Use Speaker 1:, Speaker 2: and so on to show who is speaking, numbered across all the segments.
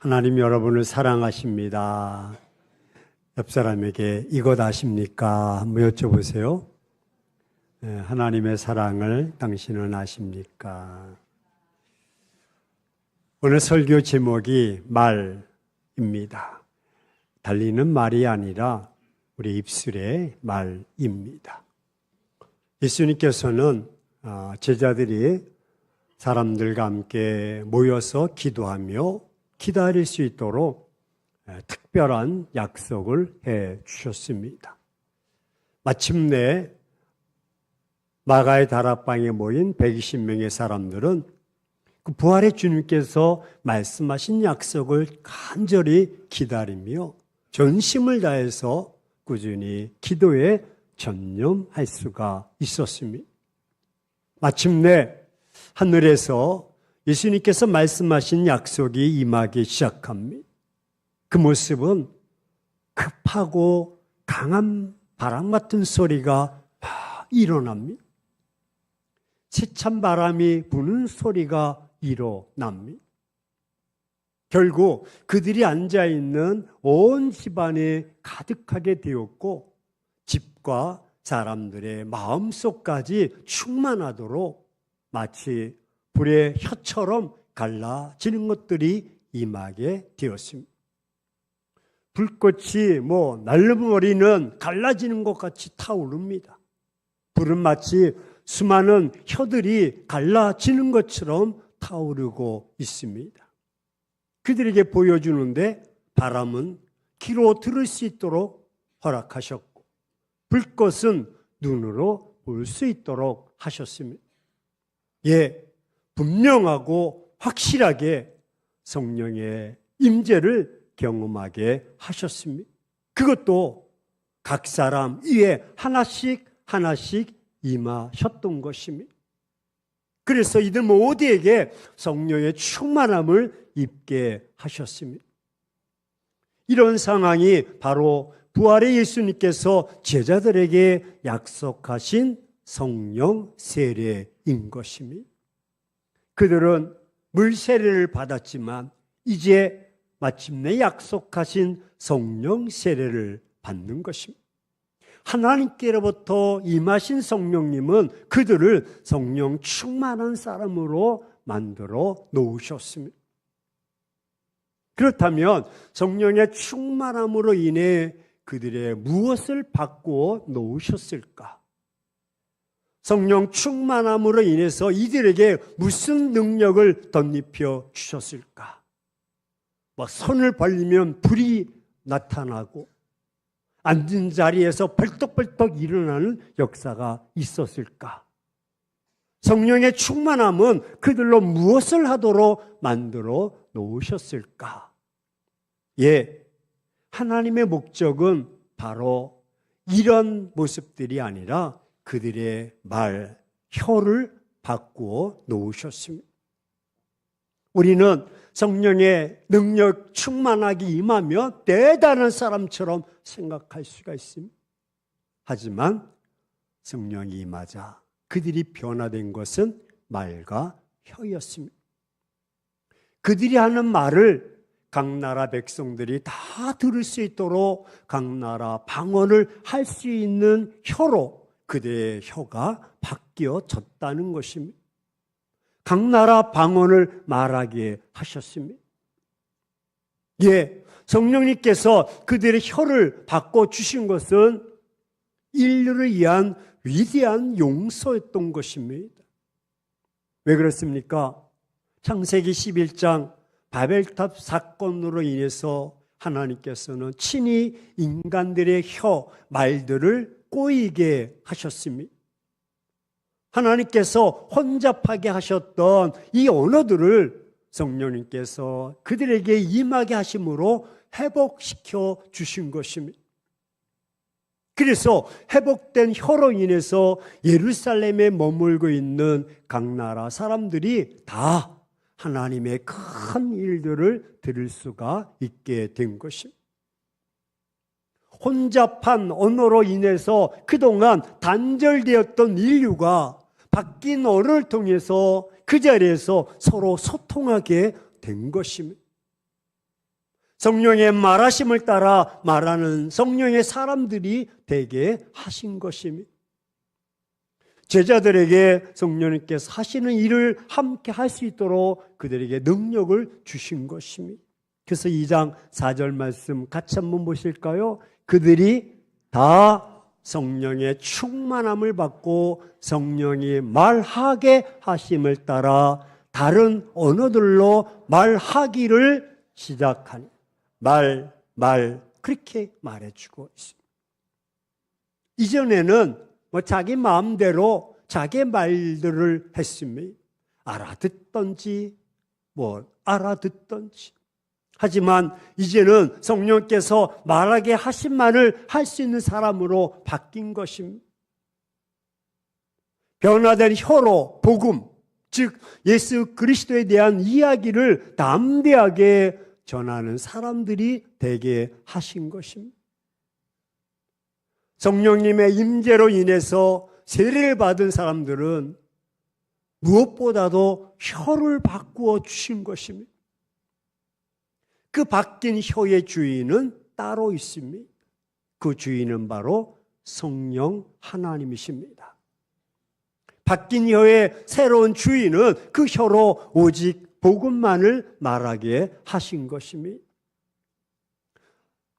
Speaker 1: 하나님 여러분을 사랑하십니다. 옆 사람에게 이것 아십니까? 한번 여쭤보세요. 하나님의 사랑을 당신은 아십니까? 오늘 설교 제목이 말입니다. 달리는 말이 아니라 우리 입술의 말입니다. 예수님께서는 제자들이 사람들과 함께 모여서 기도하며 기다릴 수 있도록 특별한 약속을 해 주셨습니다. 마침내 마가의 다락방에 모인 120명의 사람들은 그 부활의 주님께서 말씀하신 약속을 간절히 기다리며 전심을 다해서 꾸준히 기도에 전념할 수가 있었습니다. 마침내 하늘에서 예수님께서 말씀하신 약속이 임하기 시작합니다. 그 모습은 급하고 강한 바람 같은 소리가 일어납니다. 세찬 바람이 부는 소리가 일어납니다. 결국 그들이 앉아있는 온 집안에 가득하게 되었고 집과 사람들의 마음속까지 충만하도록 마치 불의 혀처럼 갈라지는 것들이 임하게 되었습니다. 불꽃이 날름머리는 갈라지는 것 같이 타오릅니다. 불은 마치 수많은 혀들이 갈라지는 것처럼 타오르고 있습니다. 그들에게 보여주는데 바람은 귀로 들을 수 있도록 허락하셨고 불꽃은 눈으로 볼 수 있도록 하셨습니다. 분명하고 확실하게 성령의 임재를 경험하게 하셨습니다. 그것도 각 사람 위에 하나씩 임하셨던 것입니다. 그래서 이들 모두에게 성령의 충만함을 입게 하셨습니다. 이런 상황이 바로 부활의 예수님께서 제자들에게 약속하신 성령 세례인 것입니다. 그들은 물 세례를 받았지만 이제 마침내 약속하신 성령 세례를 받는 것입니다. 하나님께로부터 임하신 성령님은 그들을 성령 충만한 사람으로 만들어 놓으셨습니다. 그렇다면 성령의 충만함으로 인해 그들의 무엇을 바꾸어 놓으셨을까? 성령 충만함으로 인해서 이들에게 무슨 능력을 덧입혀 주셨을까? 손을 벌리면 불이 나타나고 앉은 자리에서 벌떡벌떡 일어나는 역사가 있었을까? 성령의 충만함은 그들로 무엇을 하도록 만들어 놓으셨을까? 하나님의 목적은 바로 이런 모습들이 아니라 그들의 말, 혀를 바꾸어 놓으셨습니다. 우리는 성령의 능력 충만하게 임하며 대단한 사람처럼 생각할 수가 있습니다. 하지만 성령이 임하자 그들이 변화된 것은 말과 혀였습니다. 그들이 하는 말을 각 나라 백성들이 다 들을 수 있도록 각 나라 방언을 할 수 있는 혀로 그들의 혀가 바뀌어졌다는 것입니다. 각 나라 방언을 말하게 하셨습니다. 성령님께서 그들의 혀를 바꿔주신 것은 인류를 위한 위대한 용서였던 것입니다. 왜 그렇습니까? 창세기 11장 바벨탑 사건으로 인해서 하나님께서는 친히 인간들의 혀, 말들을 꼬이게 하셨습니다. 하나님께서 혼잡하게 하셨던 이 언어들을 성령님께서 그들에게 임하게 하심으로 회복시켜 주신 것입니다. 그래서 회복된 혀로 인해서 예루살렘에 머물고 있는 각 나라 사람들이 다 하나님의 큰 일들을 들을 수가 있게 된 것입니다. 혼잡한 언어로 인해서 그동안 단절되었던 인류가 바뀐 언어를 통해서 그 자리에서 서로 소통하게 된 것입니다. 성령의 말하심을 따라 말하는 성령의 사람들이 되게 하신 것입니다. 제자들에게 성령님께서 하시는 일을 함께 할 수 있도록 그들에게 능력을 주신 것입니다. 그래서 2장 4절 말씀 같이 한번 보실까요? 그들이 다 성령의 충만함을 받고 성령이 말하게 하심을 따라 다른 언어들로 말하기를 시작하니 그렇게 말해주고 있습니다. 이전에는 자기 마음대로 자기 말들을 했습니다. 알아듣던지 알아듣던지. 하지만 이제는 성령께서 말하게 하신 말을 할 수 있는 사람으로 바뀐 것입니다. 변화된 혀로 복음, 즉 예수 그리스도에 대한 이야기를 담대하게 전하는 사람들이 되게 하신 것입니다. 성령님의 임재로 인해서 세례를 받은 사람들은 무엇보다도 혀를 바꾸어 주신 것입니다. 그 바뀐 혀의 주인은 따로 있습니다. 그 주인은 바로 성령 하나님이십니다. 바뀐 혀의 새로운 주인은 그 혀로 오직 복음만을 말하게 하신 것입니다.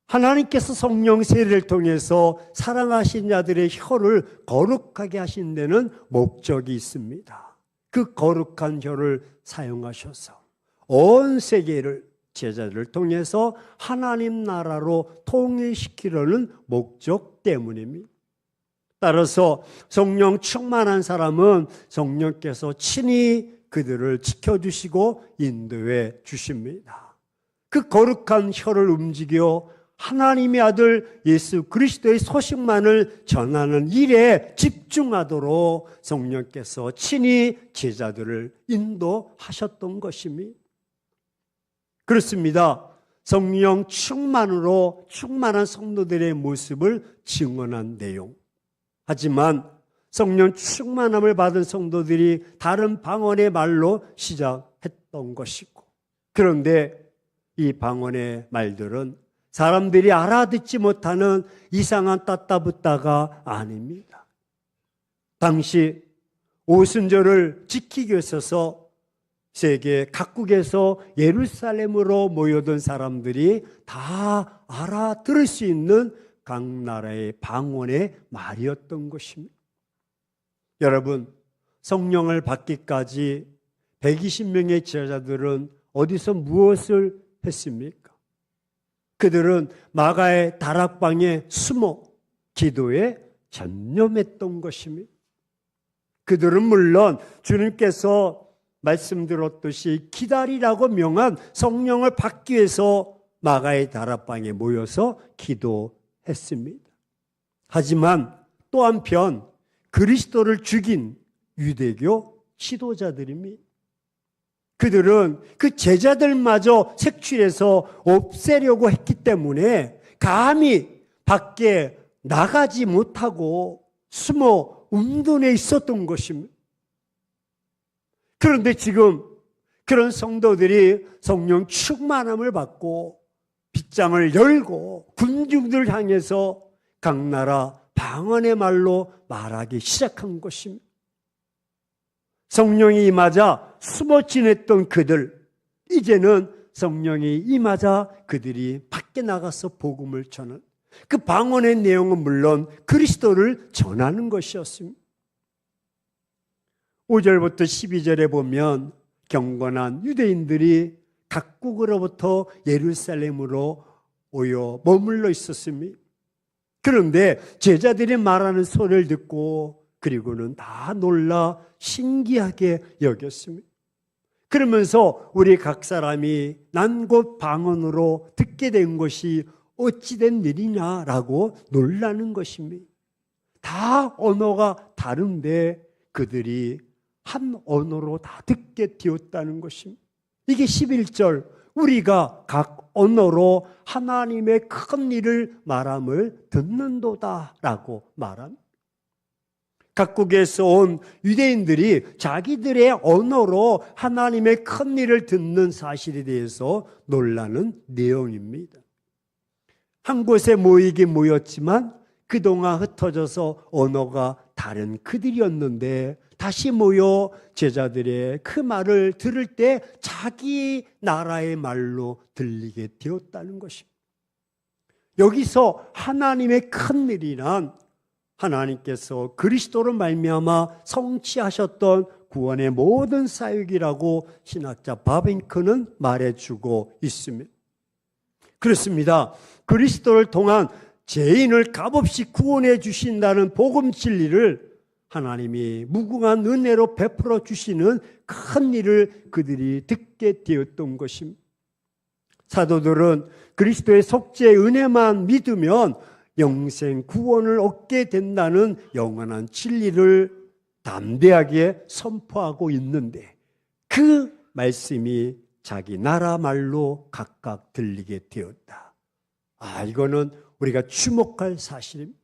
Speaker 1: 하나님께서 성령 세례를 통해서 사랑하신 자들의 혀를 거룩하게 하신 데는 목적이 있습니다. 그 거룩한 혀를 사용하셔서 온 세계를 제자들을 통해서 하나님 나라로 통일시키려는 목적 때문입니다. 따라서 성령 충만한 사람은 성령께서 친히 그들을 지켜주시고 인도해 주십니다. 그 거룩한 혀를 움직여 하나님의 아들 예수 그리스도의 소식만을 전하는 일에 집중하도록 성령께서 친히 제자들을 인도하셨던 것입니다. 그렇습니다. 성령 충만으로 충만한 성도들의 모습을 증언한 내용. 하지만 성령 충만함을 받은 성도들이 다른 방언의 말로 시작했던 것이고, 그런데 이 방언의 말들은 사람들이 알아듣지 못하는 이상한 따따붙다가 아닙니다. 당시 오순절을 지키기 위해서 세계 각국에서 예루살렘으로 모여든 사람들이 다 알아들을 수 있는 각 나라의 방언의 말이었던 것입니다. 여러분, 성령을 받기까지 120명의 제자들은 어디서 무엇을 했습니까? 그들은 마가의 다락방에 숨어 기도에 전념했던 것입니다. 그들은 물론 주님께서 말씀드렸듯이 기다리라고 명한 성령을 받기 위해서 마가의 다락방에 모여서 기도했습니다. 하지만 또 한편 그리스도를 죽인 유대교 지도자들입니다. 그들은 그 제자들마저 색출해서 없애려고 했기 때문에 감히 밖에 나가지 못하고 숨어 운동해 있었던 것입니다. 그런데 지금 그런 성도들이 성령 충만함을 받고 빗장을 열고 군중들을 향해서 각 나라 방언의 말로 말하기 시작한 것입니다. 성령이 임하자 숨어 지냈던 그들, 이제는 성령이 임하자 그들이 밖에 나가서 복음을 전하는, 그 방언의 내용은 물론 그리스도를 전하는 것이었습니다. 5절부터 12절에 보면 경건한 유대인들이 각국으로부터 예루살렘으로 오여 머물러 있었습니다. 그런데 제자들이 말하는 소리를 듣고 그리고는 다 놀라 신기하게 여겼습니다. 그러면서 우리 각 사람이 난 곧 방언으로 듣게 된 것이 어찌된 일이냐라고 놀라는 것입니다. 다 언어가 다른데 그들이 한 언어로 다 듣게 되었다는 것입니다. 이게 11절, 우리가 각 언어로 하나님의 큰 일을 말함을 듣는도다 라고 말합니다. 각국에서 온 유대인들이 자기들의 언어로 하나님의 큰 일을 듣는 사실에 대해서 놀라는 내용입니다. 한 곳에 모이긴 모였지만 그동안 흩어져서 언어가 다른 그들이었는데 다시 모여 제자들의 그 말을 들을 때 자기 나라의 말로 들리게 되었다는 것입니다. 여기서 하나님의 큰 일이란 하나님께서 그리스도로 말미암아 성취하셨던 구원의 모든 사역이라고 신학자 바빙크는 말해주고 있습니다. 그렇습니다. 그리스도를 통한 죄인을 값없이 구원해 주신다는 복음 진리를 하나님이 무궁한 은혜로 베풀어 주시는 큰 일을 그들이 듣게 되었던 것입니다. 사도들은 그리스도의 속죄의 은혜만 믿으면 영생 구원을 얻게 된다는 영원한 진리를 담대하게 선포하고 있는데 그 말씀이 자기 나라 말로 각각 들리게 되었다. 이거는 우리가 주목할 사실입니다.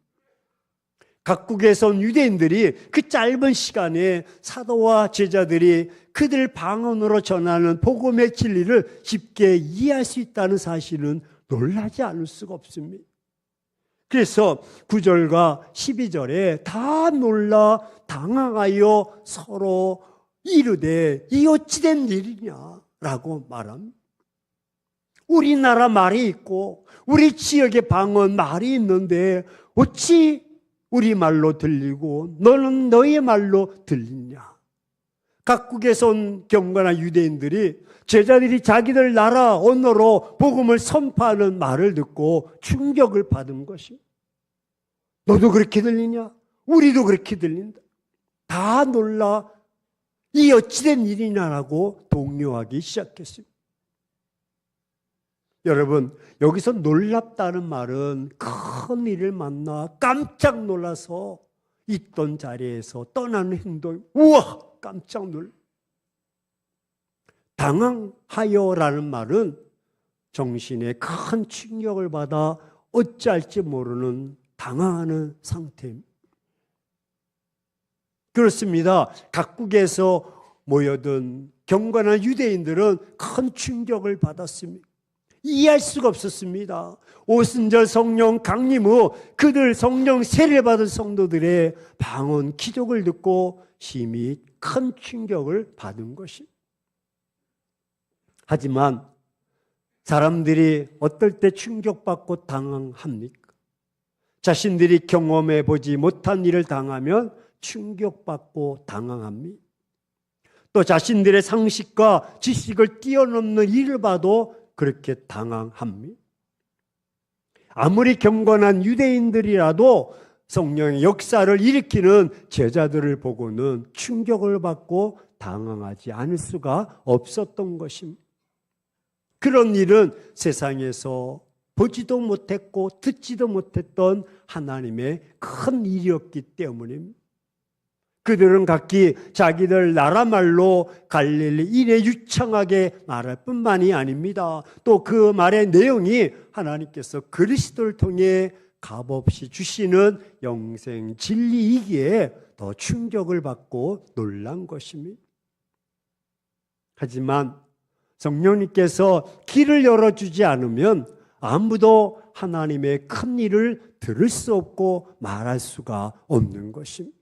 Speaker 1: 각국에서 온 유대인들이 그 짧은 시간에 사도와 제자들이 그들 방언으로 전하는 복음의 진리를 쉽게 이해할 수 있다는 사실은 놀라지 않을 수가 없습니다. 그래서 9절과 12절에 다 놀라 당황하여 서로 이르되 이 어찌된 일이냐라고 말합니다. 우리나라 말이 있고 우리 지역의 방언 말이 있는데 어찌 우리 말로 들리고 너는 너의 말로 들리냐. 각국에서 온 경건한 유대인들이 제자들이 자기들 나라 언어로 복음을 선포하는 말을 듣고 충격을 받은 것이, 너도 그렇게 들리냐? 우리도 그렇게 들린다. 다 놀라 이 어찌된 일이냐라고 동요하기 시작했습니다. 여러분, 여기서 놀랍다는 말은 큰 일을 만나 깜짝 놀라서 있던 자리에서 떠나는 행동. 우와! 깜짝 놀라. 당황하여라는 말은 정신에 큰 충격을 받아 어찌할지 모르는 당황하는 상태입니다. 그렇습니다. 각국에서 모여든 경건한 유대인들은 큰 충격을 받았습니다. 이해할 수가 없었습니다. 오순절 성령 강림 후 그들 성령 세례를 받은 성도들의 방언 기적을 듣고 심히 큰 충격을 받은 것입니다. 하지만 사람들이 어떨 때 충격받고 당황합니까? 자신들이 경험해 보지 못한 일을 당하면 충격받고 당황합니다. 또 자신들의 상식과 지식을 뛰어넘는 일을 봐도 그렇게 당황합니다. 아무리 경건한 유대인들이라도 성령의 역사를 일으키는 제자들을 보고는 충격을 받고 당황하지 않을 수가 없었던 것입니다. 그런 일은 세상에서 보지도 못했고 듣지도 못했던 하나님의 큰 일이었기 때문입니다. 그들은 각기 자기들 나라 말로 갈릴리 이래 유창하게 말할 뿐만이 아닙니다. 또 그 말의 내용이 하나님께서 그리스도를 통해 값없이 주시는 영생 진리이기에 더 충격을 받고 놀란 것입니다. 하지만 성령님께서 길을 열어주지 않으면 아무도 하나님의 큰 일을 들을 수 없고 말할 수가 없는 것입니다.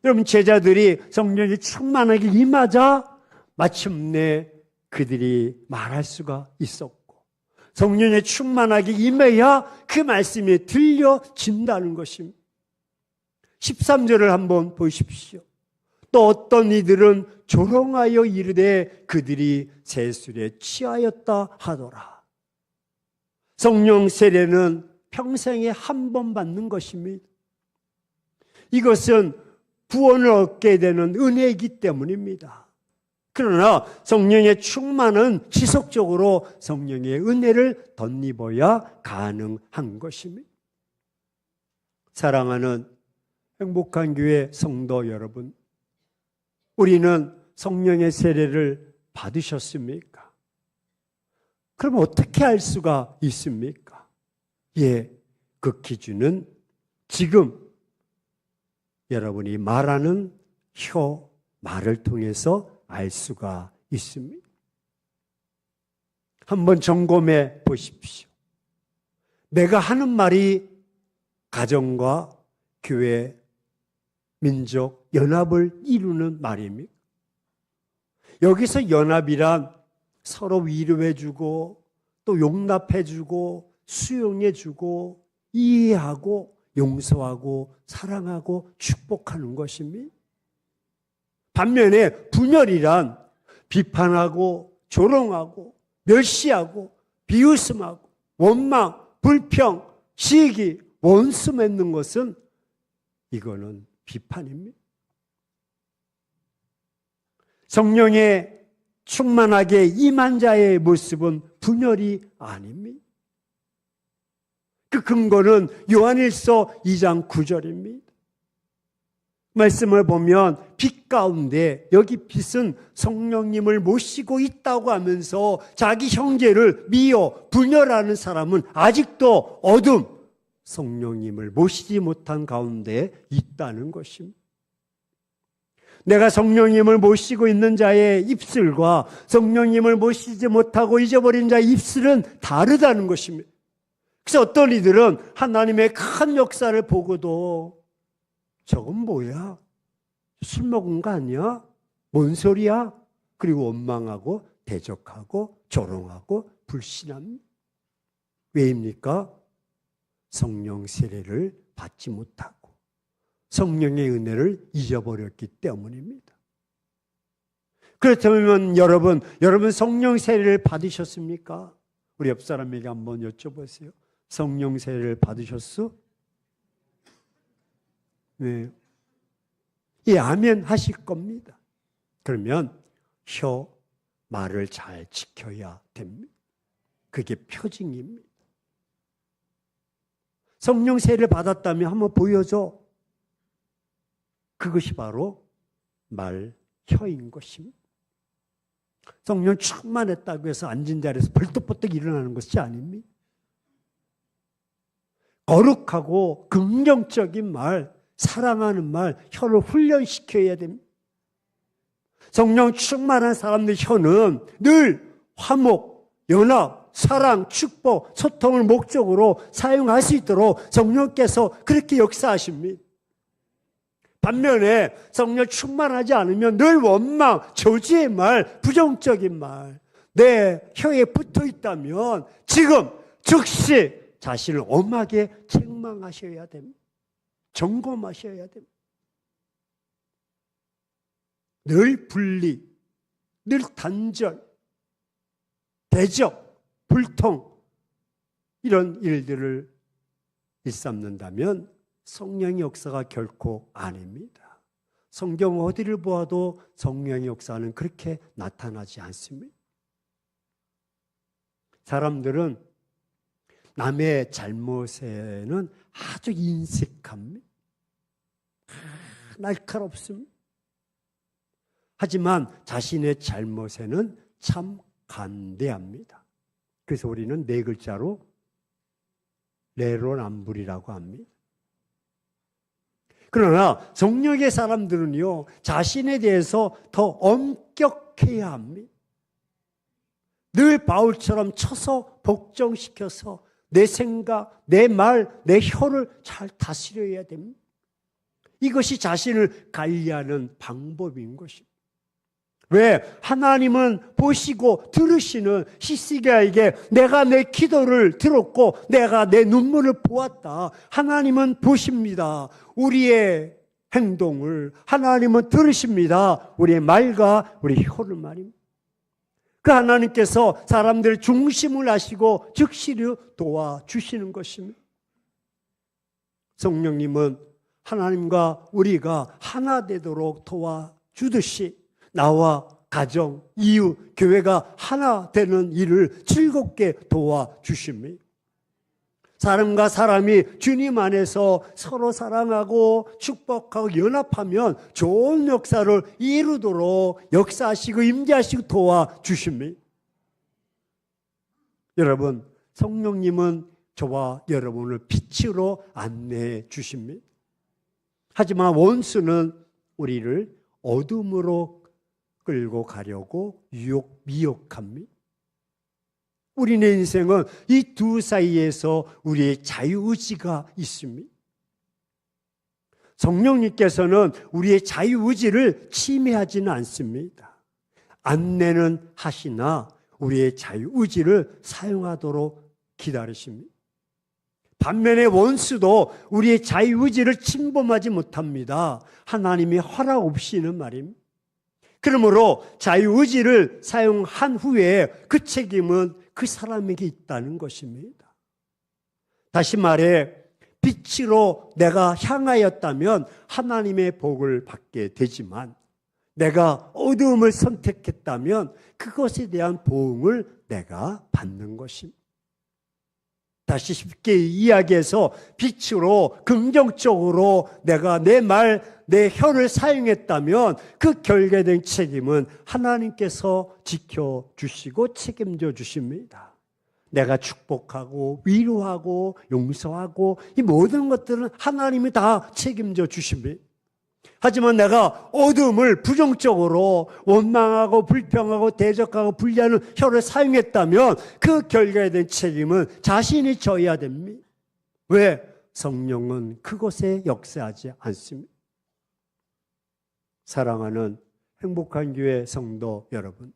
Speaker 1: 여러분, 제자들이 성령이 충만하게 임하자 마침내 그들이 말할 수가 있었고, 성령이 충만하게 임해야 그 말씀이 들려진다는 것입니다. 13절을 한번 보십시오. 또 어떤 이들은 조롱하여 이르되 그들이 세술에 취하였다 하더라. 성령 세례는 평생에 한 번 받는 것입니다. 이것은 구원을 얻게 되는 은혜이기 때문입니다. 그러나 성령의 충만은 지속적으로 성령의 은혜를 덧입어야 가능한 것입니다. 사랑하는 행복한 교회 성도 여러분, 우리는 성령의 세례를 받으셨습니까? 그럼 어떻게 알 수가 있습니까? 그 기준은 지금 여러분이 말하는 혀, 말을 통해서 알 수가 있습니다. 한번 점검해 보십시오. 내가 하는 말이 가정과 교회, 민족, 연합을 이루는 말입니까? 여기서 연합이란 서로 위로해주고 또 용납해주고 수용해주고 이해하고 용서하고 사랑하고 축복하는 것입니다. 반면에 분열이란 비판하고 조롱하고 멸시하고 비웃음하고 원망, 불평, 시기, 원수 맺는 것은 이거는 비판입니다. 성령의 충만하게 임한 자의 모습은 분열이 아닙니다. 그 근거는 요한일서 2장 9절입니다. 말씀을 보면 빛 가운데, 여기 빛은 성령님을 모시고 있다고 하면서 자기 형제를 미워 분열하는 사람은 아직도 어둠, 성령님을 모시지 못한 가운데 있다는 것입니다. 내가 성령님을 모시고 있는 자의 입술과 성령님을 모시지 못하고 잊어버린 자의 입술은 다르다는 것입니다. 그래서 어떤 이들은 하나님의 큰 역사를 보고도 저건 뭐야? 술 먹은 거 아니야? 뭔 소리야? 그리고 원망하고 대적하고 조롱하고 불신합니다. 왜입니까? 성령 세례를 받지 못하고 성령의 은혜를 잊어버렸기 때문입니다. 그렇다면 여러분 성령 세례를 받으셨습니까? 우리 옆 사람에게 한번 여쭤보세요. 성령 세례를 받으셨어? 네. 예, 아멘 하실 겁니다. 그러면 혀, 말을 잘 지켜야 됩니다. 그게 표징입니다. 성령 세례를 받았다면 한번 보여줘. 그것이 바로 말, 혀인 것입니다. 성령 충만했다고 해서 앉은 자리에서 벌떡벌떡 일어나는 것이 아닙니다. 거룩하고 긍정적인 말, 사랑하는 말, 혀를 훈련시켜야 됩니다. 성령 충만한 사람들 혀는 늘 화목, 연합, 사랑, 축복, 소통을 목적으로 사용할 수 있도록 성령께서 그렇게 역사하십니다. 반면에 성령 충만하지 않으면 늘 원망, 저주의 말, 부정적인 말, 내 혀에 붙어 있다면 지금 즉시 자신을 엄하게 책망하셔야 됩니다. 점검하셔야 됩니다. 늘 분리, 늘 단절, 대적, 불통 이런 일들을 일삼는다면 성령의 역사가 결코 아닙니다. 성경 어디를 보아도 성령의 역사는 그렇게 나타나지 않습니다. 사람들은 남의 잘못에는 아주 인색합니다. 날카롭습니다. 하지만 자신의 잘못에는 참 간대합니다. 그래서 우리는 네 글자로 내로남불이라고 합니다. 그러나 성령의 사람들은요, 자신에 대해서 더 엄격해야 합니다. 늘 바울처럼 쳐서 복종시켜서 내 생각, 내 말, 내 혀를 잘 다스려야 됩니다. 이것이 자신을 관리하는 방법인 것입니다. 왜? 하나님은 보시고 들으시는 히스기야에게 내가 내 기도를 들었고 내가 내 눈물을 보았다. 하나님은 보십니다. 우리의 행동을 하나님은 들으십니다. 우리의 말과 우리 혀를 말입니다. 그 하나님께서 사람들 중심을 하시고 즉시로 도와주시는 것입니다. 성령님은 하나님과 우리가 하나 되도록 도와주듯이 나와 가정, 이웃, 교회가 하나 되는 일을 즐겁게 도와주십니다. 사람과 사람이 주님 안에서 서로 사랑하고 축복하고 연합하면 좋은 역사를 이루도록 역사하시고 임재하시고 도와주십니다. 여러분, 성령님은 저와 여러분을 빛으로 안내해 주십니다. 하지만 원수는 우리를 어둠으로 끌고 가려고 미혹합니다. 우리의 인생은 이 두 사이에서 우리의 자유의지가 있습니다. 성령님께서는 우리의 자유의지를 침해하지는 않습니다. 안내는 하시나 우리의 자유의지를 사용하도록 기다리십니다. 반면에 원수도 우리의 자유의지를 침범하지 못합니다. 하나님의 허락 없이는 말입니다. 그러므로 자유의지를 사용한 후에 그 책임은 그 사람에게 있다는 것입니다. 다시 말해 빛으로 내가 향하였다면 하나님의 복을 받게 되지만 내가 어두움을 선택했다면 그것에 대한 보응을 내가 받는 것입니다. 다시 쉽게 이야기해서 빛으로 긍정적으로 내가 내 혀를 사용했다면 그 결계된 책임은 하나님께서 지켜주시고 책임져 주십니다. 내가 축복하고 위로하고 용서하고 이 모든 것들은 하나님이 다 책임져 주십니다. 하지만 내가 어둠을 부정적으로 원망하고 불평하고 대적하고 분리하는 혀를 사용했다면 그 결과에 대한 책임은 자신이 져야 됩니다. 왜? 성령은 그곳에 역사하지 않습니다. 사랑하는 행복한 교회 성도 여러분,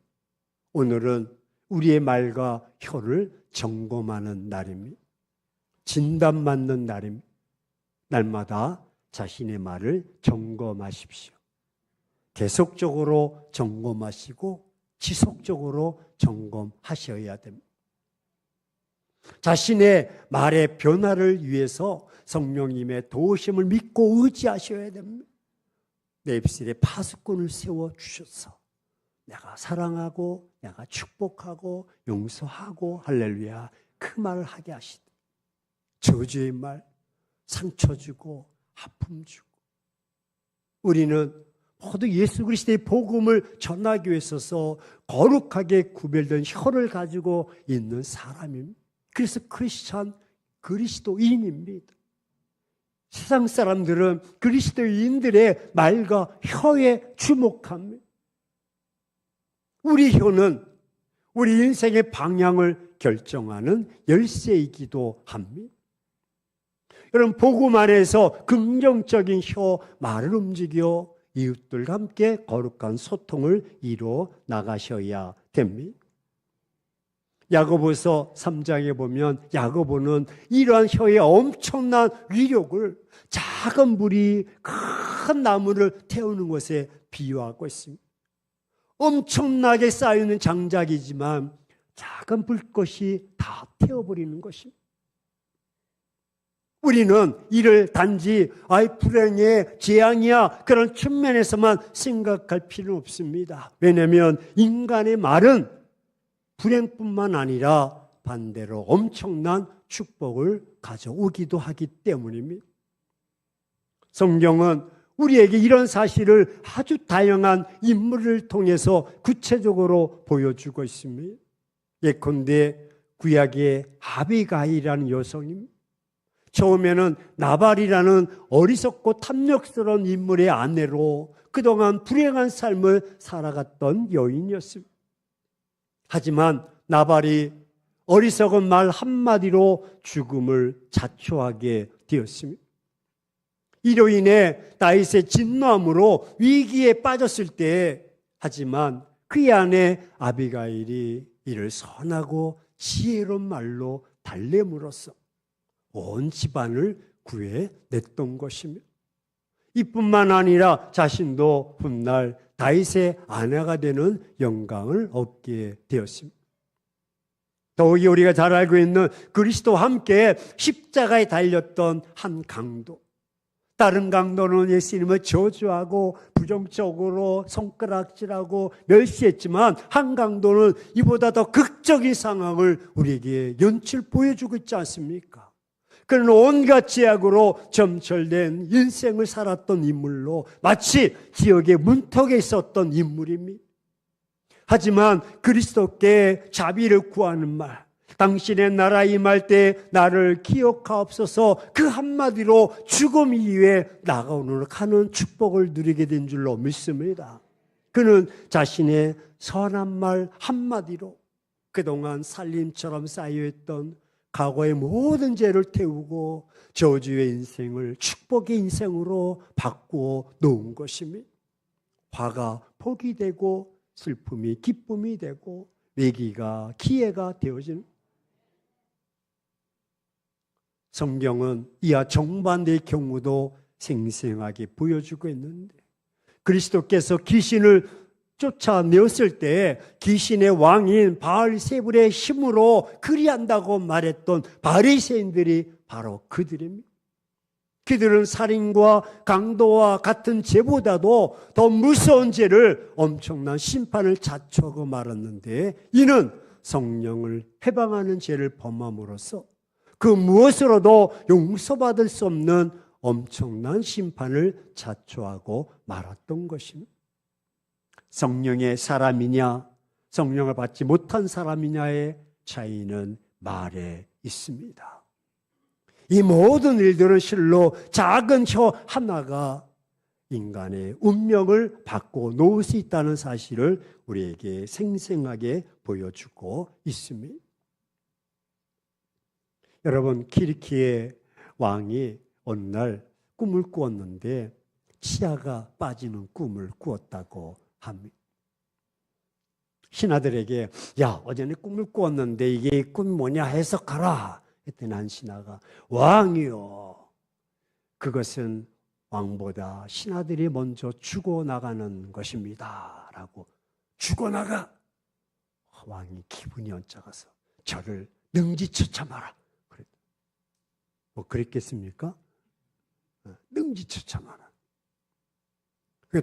Speaker 1: 오늘은 우리의 말과 혀를 점검하는 날입니다. 진단 맞는 날입니다. 날마다 자신의 말을 점검하십시오. 계속적으로 점검하시고 지속적으로 점검하셔야 됩니다. 자신의 말의 변화를 위해서 성령님의 도우심을 믿고 의지하셔야 됩니다. 내 입술에 파수꾼을 세워주셔서 내가 사랑하고 내가 축복하고 용서하고 할렐루야 그 말을 하게 하시다. 저주의 말, 상처 주고 아픔 주고. 우리는 모두 예수 그리스도의 복음을 전하기 위해 있어서 거룩하게 구별된 혀를 가지고 있는 사람입니다. 그래서 크리스찬, 그리스도인입니다. 세상 사람들은 그리스도인들의 말과 혀에 주목합니다. 우리 혀는 우리 인생의 방향을 결정하는 열쇠이기도 합니다. 여러분, 복음 안에서 긍정적인 혀, 말을 움직여 이웃들과 함께 거룩한 소통을 이루어 나가셔야 됩니다. 야고보서 3장에 보면 야고보는 이러한 혀의 엄청난 위력을 작은 불이 큰 나무를 태우는 것에 비유하고 있습니다. 엄청나게 쌓이는 장작이지만 작은 불꽃이 다 태워버리는 것입니다. 우리는 이를 단지 불행의 재앙이야 그런 측면에서만 생각할 필요는 없습니다. 왜냐하면 인간의 말은 불행뿐만 아니라 반대로 엄청난 축복을 가져오기도 하기 때문입니다. 성경은 우리에게 이런 사실을 아주 다양한 인물을 통해서 구체적으로 보여주고 있습니다. 예컨대 구약의 아비가일이라는 여성입니다. 처음에는 나발이라는 어리석고 탐욕스러운 인물의 아내로 그동안 불행한 삶을 살아갔던 여인이었습니다. 하지만 나발이 어리석은 말 한마디로 죽음을 자초하게 되었습니다. 이로 인해 다윗의 진노함으로 위기에 빠졌을 때 하지만 그의 아내 아비가일이 이를 선하고 지혜로운 말로 달래므로써 온 집안을 구해냈던 것입니다. 이뿐만 아니라 자신도 훗날 다윗의 아내가 되는 영광을 얻게 되었습니다. 더욱이 우리가 잘 알고 있는 그리스도와 함께 십자가에 달렸던 한 강도, 다른 강도는 예수님을 저주하고 부정적으로 손가락질하고 멸시했지만 한 강도는 이보다 더 극적인 상황을 우리에게 연출 보여주고 있지 않습니까? 그는 온갖 제약으로 점철된 인생을 살았던 인물로 마치 지옥의 문턱에 있었던 인물입니다. 하지만 그리스도께 자비를 구하는 말, 당신의 나라 임할 때 나를 기억하옵소서. 그 한마디로 죽음 이후에 나가오는 하는 축복을 누리게 된 줄로 믿습니다. 그는 자신의 선한 말 한마디로 그동안 살림처럼 쌓여있던 과거의 모든 죄를 태우고 저주의 인생을 축복의 인생으로 바꾸어 놓은 것입니다. 화가 복이 되고 슬픔이 기쁨이 되고 위기가 기회가 되어지는, 성경은 이와 정반대의 경우도 생생하게 보여주고 있는데, 그리스도께서 귀신을 쫓아내었을 때 귀신의 왕인 바알세불의 힘으로 그리한다고 말했던 바리새인들이 바로 그들입니다. 그들은 살인과 강도와 같은 죄보다도 더 무서운 죄를, 엄청난 심판을 자초하고 말았는데, 이는 성령을 해방하는 죄를 범함으로써 그 무엇으로도 용서받을 수 없는 엄청난 심판을 자초하고 말았던 것입니다. 성령의 사람이냐 성령을 받지 못한 사람이냐의 차이는 말에 있습니다. 이 모든 일들은 실로 작은 혀 하나가 인간의 운명을 바꿔 놓을 수 있다는 사실을 우리에게 생생하게 보여주고 있습니다. 여러분, 키르키의 왕이 어느 날 꿈을 꾸었는데 치아가 빠지는 꿈을 꾸었다고 합니다. 신하들에게 야, 어제는 꿈을 꾸었는데 이게 꿈이 뭐냐 해석하라 했더니 한 신하가 왕이요, 그것은 왕보다 신하들이 먼저 죽어나가는 것입니다 라고. 죽어나가? 왕이 기분이 얹혀가서 저를 능지처참하라. 뭐 그랬겠습니까? 능지처참하라.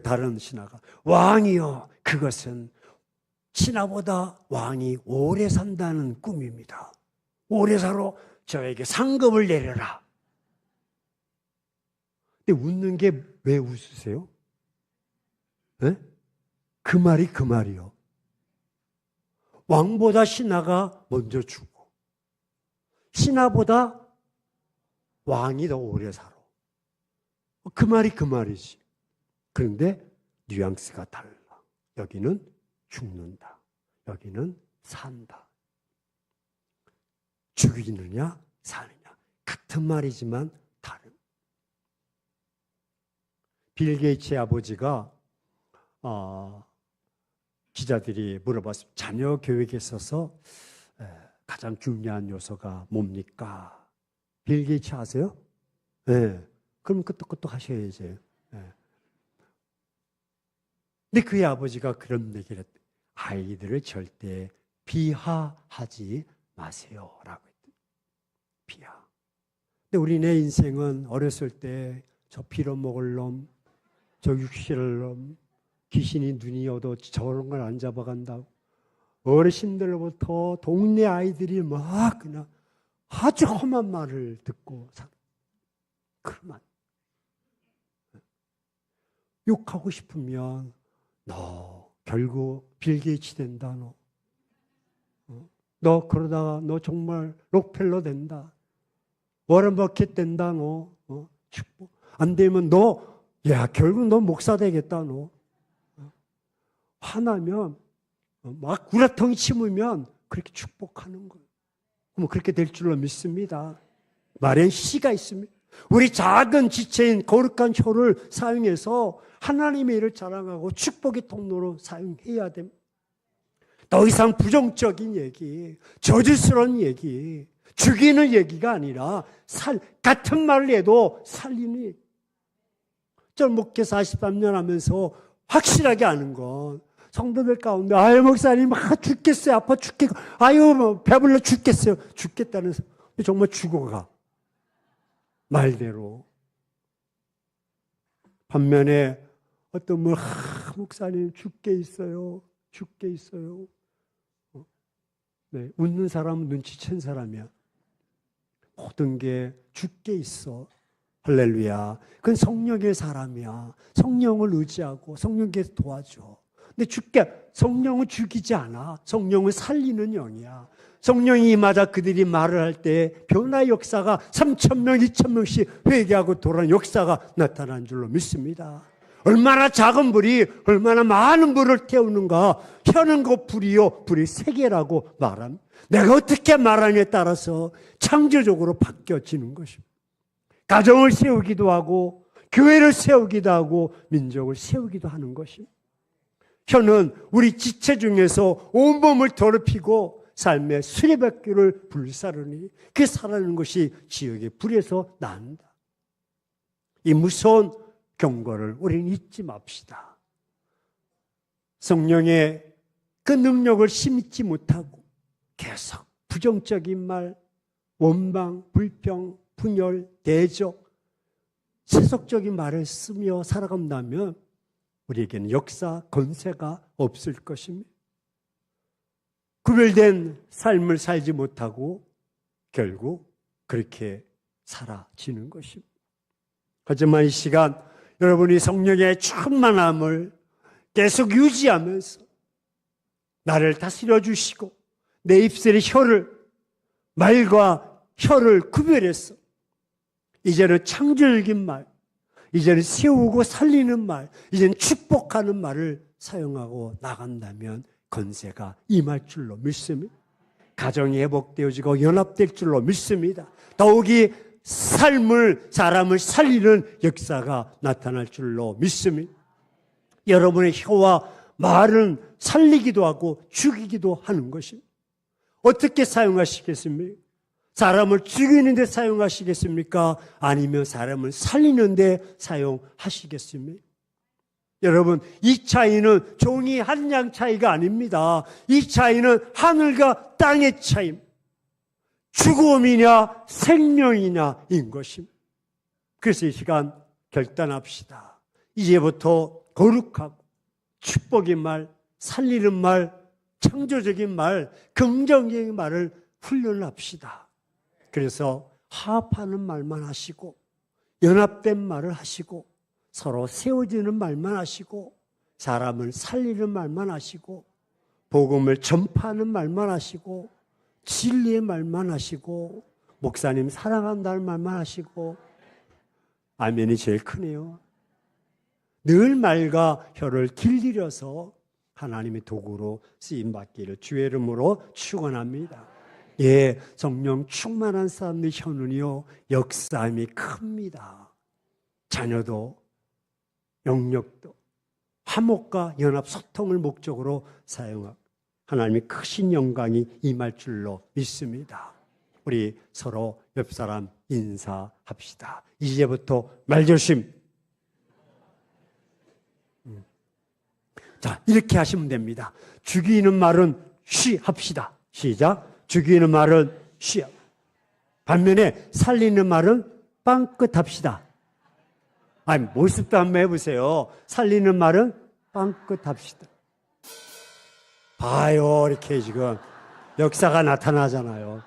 Speaker 1: 다른 신하가 왕이요, 그것은 신하보다 왕이 오래 산다는 꿈입니다. 오래 살아 저에게 상급을 내려라. 근데 웃는 게 왜 웃으세요? 네? 그 말이요. 왕보다 신하가 먼저 죽고 신하보다 왕이 더 오래 살아. 그 말이지. 그런데 뉘앙스가 달라. 여기는 죽는다. 여기는 산다. 죽이느냐 사느냐 같은 말이지만 다른. 빌 게이츠의 아버지가 기자들이 물어봤습니다. 자녀 교육에 있어서 가장 중요한 요소가 뭡니까? 빌 게이츠 아세요? 네. 그럼 끄떡끄떡 하셔야지. 네. 근데 그의 아버지가 그런 얘기를 했대. 아이들을 절대 비하하지 마세요 라고 했대. 비하. 근데 우리네 인생은 어렸을 때 저 빌어먹을 놈, 저 육실할 놈, 귀신이 눈이 어두 저런 걸 안 잡아간다고 어르신들로부터 동네 아이들이 막 그냥 아주 험한 말을 듣고 그러면 욕하고 싶으면 너 결국 빌 게이츠 된다. 너 그러다가 너 정말 록펠러 된다. 워런 버킷 된다. 너 축복 안 되면 너 결국 너 목사 되겠다. 너 화나면 막 구라통이 치무면 그렇게 축복하는 거예요. 그럼 그렇게 될 줄로 믿습니다. 말엔 시가 있습니다. 우리 작은 지체인 거룩한 혀를 사용해서 하나님의 일을 자랑하고 축복의 통로로 사용해야 됩니다. 더 이상 부정적인 얘기, 저주스러운 얘기, 죽이는 얘기가 아니라 같은 말을 해도 살리는 얘기. 저 목회 43년 하면서 확실하게 아는 건 성도들 가운데 아유 목사님 죽겠어요. 아파 죽겠고 아유 배불러 죽겠어요. 죽겠다는 정말 죽어가. 말대로. 반면에 어떤 목사님 죽게 있어요. 네, 웃는 사람은 눈치챈 사람이야. 모든 게 죽게 있어. 할렐루야. 그건 성령의 사람이야. 성령을 의지하고 성령께서 도와줘. 근데 성령은 죽이지 않아. 성령은 살리는 영이야. 성령이 임하자 그들이 말을 할 때 변화의 역사가 3,000명, 2,000명씩 회개하고 돌아오는 역사가 나타난 줄로 믿습니다. 얼마나 작은 불이 얼마나 많은 불을 태우는가. 혀는 곧 불이요 불이 세계라고 말합니다. 내가 어떻게 말하느냐에 따라서 창조적으로 바뀌어지는 것입니다. 가정을 세우기도 하고 교회를 세우기도 하고 민족을 세우기도 하는 것입니다. 혀는 우리 지체 중에서 온몸을 더럽히고 삶의 수레바퀴를 불사르니 그 살아나는 것이 지옥의 불에서 난다. 이 무서운 경고를 우리는 잊지 맙시다. 성령의 그 능력을 심지 못하고 계속 부정적인 말, 원망, 불평, 분열, 대적, 세속적인 말을 쓰며 살아간다면 우리에게는 역사, 건세가 없을 것입니다. 구별된 삶을 살지 못하고 결국 그렇게 사라지는 것입니다. 하지만 이 시간 여러분이 성령의 충만함을 계속 유지하면서 나를 다스려 주시고 내 입술의 혀를 말과 혀를 구별해서 이제는 창조적인 말, 이제는 세우고 살리는 말, 이제는 축복하는 말을 사용하고 나간다면 건세가 임할 줄로 믿습니다. 가정이 회복되어지고 연합될 줄로 믿습니다. 더욱이 삶을, 사람을 살리는 역사가 나타날 줄로 믿습니다. 여러분의 혀와 말은 살리기도 하고 죽이기도 하는 것입니다. 어떻게 사용하시겠습니까? 사람을 죽이는 데 사용하시겠습니까? 아니면 사람을 살리는 데 사용하시겠습니까? 여러분, 이 차이는 종이 한 양 차이가 아닙니다. 이 차이는 하늘과 땅의 차이입니다. 죽음이냐 생명이냐인 것입니다. 그래서 이 시간 결단합시다. 이제부터 거룩하고 축복의 말, 살리는 말, 창조적인 말, 긍정적인 말을 훈련합시다. 그래서 화합하는 말만 하시고 연합된 말을 하시고 서로 세워지는 말만 하시고 사람을 살리는 말만 하시고 복음을 전파하는 말만 하시고 진리의 말만 하시고 목사님 사랑한다는 말만 하시고 아멘이 제일 크네요. 늘 말과 혀를 길들여서 하나님의 도구로 쓰임받기를 주의 이름으로 축원합니다. 예, 성령 충만한 사람의 혀는요 역사함이 큽니다. 자녀도 영역도 화목과 연합 소통을 목적으로 사용하고 하나님의 크신 영광이 임할 줄로 믿습니다. 우리 서로 옆 사람 인사합시다. 이제부터 말조심. 자, 이렇게 하시면 됩니다. 죽이는 말은 쉬 합시다. 시작. 죽이는 말은 쉬. 반면에 살리는 말은 빵끝 합시다. 아니, 모습도 한번 해보세요. 살리는 말은 빵끝 합시다. 봐요, 이렇게 지금 역사가 나타나잖아요.